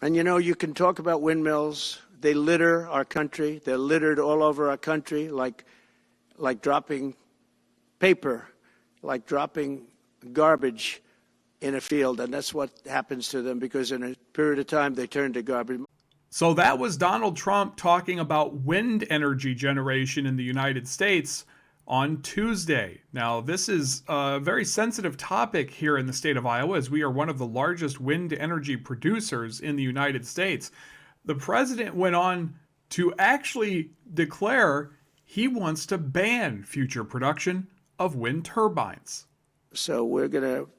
And you can talk about windmills. They litter our country. They're littered all over our country, like dropping paper, like dropping garbage in a field. And that's what happens to them, because in a period of time, they turn to garbage. So that was Donald Trump talking about wind energy generation in the United States on Tuesday. Now, this is a very sensitive topic here in the state of Iowa, as we are one of the largest wind energy producers in the United States. The president went on to actually declare he wants to ban future production of wind turbines. So we're going to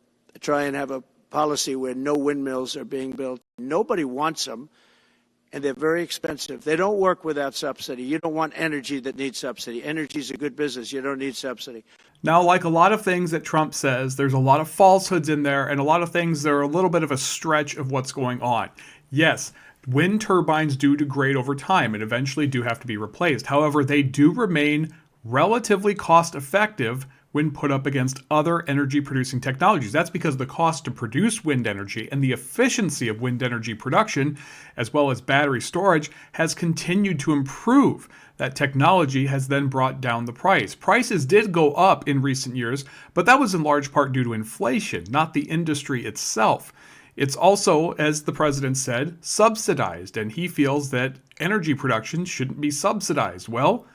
try and have a policy where no windmills are being built. Nobody wants them. And they're very expensive. They don't work without subsidy. You don't want energy that needs subsidy. Energy is a good business. You don't need subsidy. Now, like a lot of things that Trump says, there's a lot of falsehoods in there, and a lot of things that are a little bit of a stretch of what's going on. Yes, wind turbines do degrade over time and eventually do have to be replaced. However, they do remain relatively cost effective when put up against other energy producing technologies. That's because the cost to produce wind energy and the efficiency of wind energy production, as well as battery storage, has continued to improve. That technology has then brought down the price. Prices did go up in recent years, but that was in large part due to inflation, not the industry itself. It's also, as the president said, subsidized, and he feels that energy production shouldn't be subsidized. Well,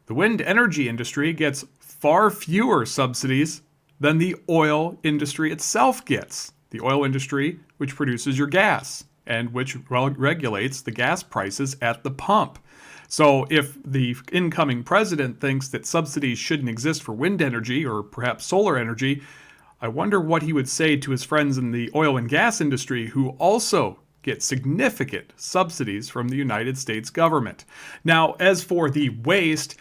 the wind energy industry gets far fewer subsidies than the oil industry itself gets. The oil industry, which produces your gas and which regulates the gas prices at the pump. So if the incoming president thinks that subsidies shouldn't exist for wind energy or perhaps solar energy, I wonder what he would say to his friends in the oil and gas industry who also get significant subsidies from the United States government. Now, as for the waste,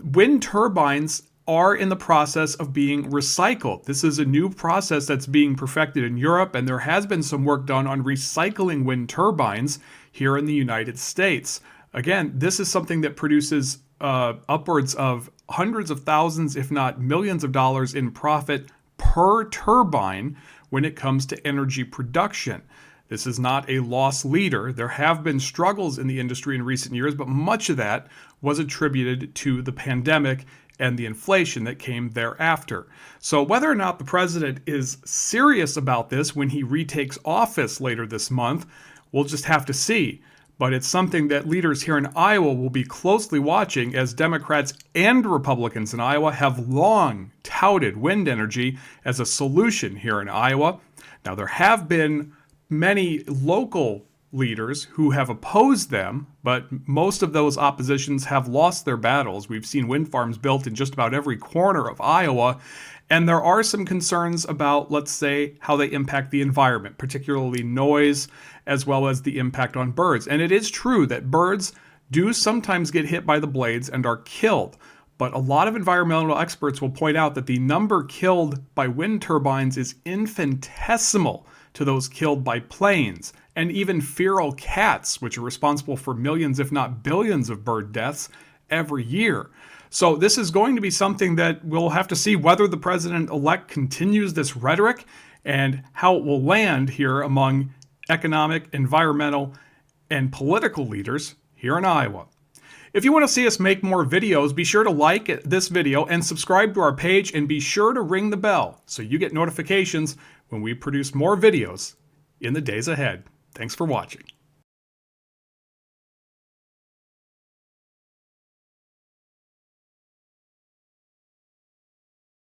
wind turbines are in the process of being recycled. This is a new process that's being perfected in Europe, and there has been some work done on recycling wind turbines here in the United States. Again, this is something that produces upwards of hundreds of thousands, if not millions of dollars in profit per turbine when it comes to energy production. This is not a loss leader. There have been struggles in the industry in recent years, but much of that was attributed to the pandemic and the inflation that came thereafter. So whether or not the president is serious about this when he retakes office later this month, we'll just have to see. But it's something that leaders here in Iowa will be closely watching, as Democrats and Republicans in Iowa have long touted wind energy as a solution here in Iowa. Now, there have been many local leaders who have opposed them, but most of those oppositions have lost their battles. We've seen wind farms built in just about every corner of Iowa, and there are some concerns about, let's say, how they impact the environment, particularly noise, as well as the impact on birds. And it is true that birds do sometimes get hit by the blades and are killed, but a lot of environmental experts will point out that the number killed by wind turbines is infinitesimal to those killed by planes, and even feral cats, which are responsible for millions, if not billions, of bird deaths every year. So this is going to be something that we'll have to see whether the president-elect continues this rhetoric and how it will land here among economic, environmental, and political leaders here in Iowa. If you want to see us make more videos, be sure to like this video and subscribe to our page, and be sure to ring the bell so you get notifications when we produce more videos in the days ahead. Thanks for watching.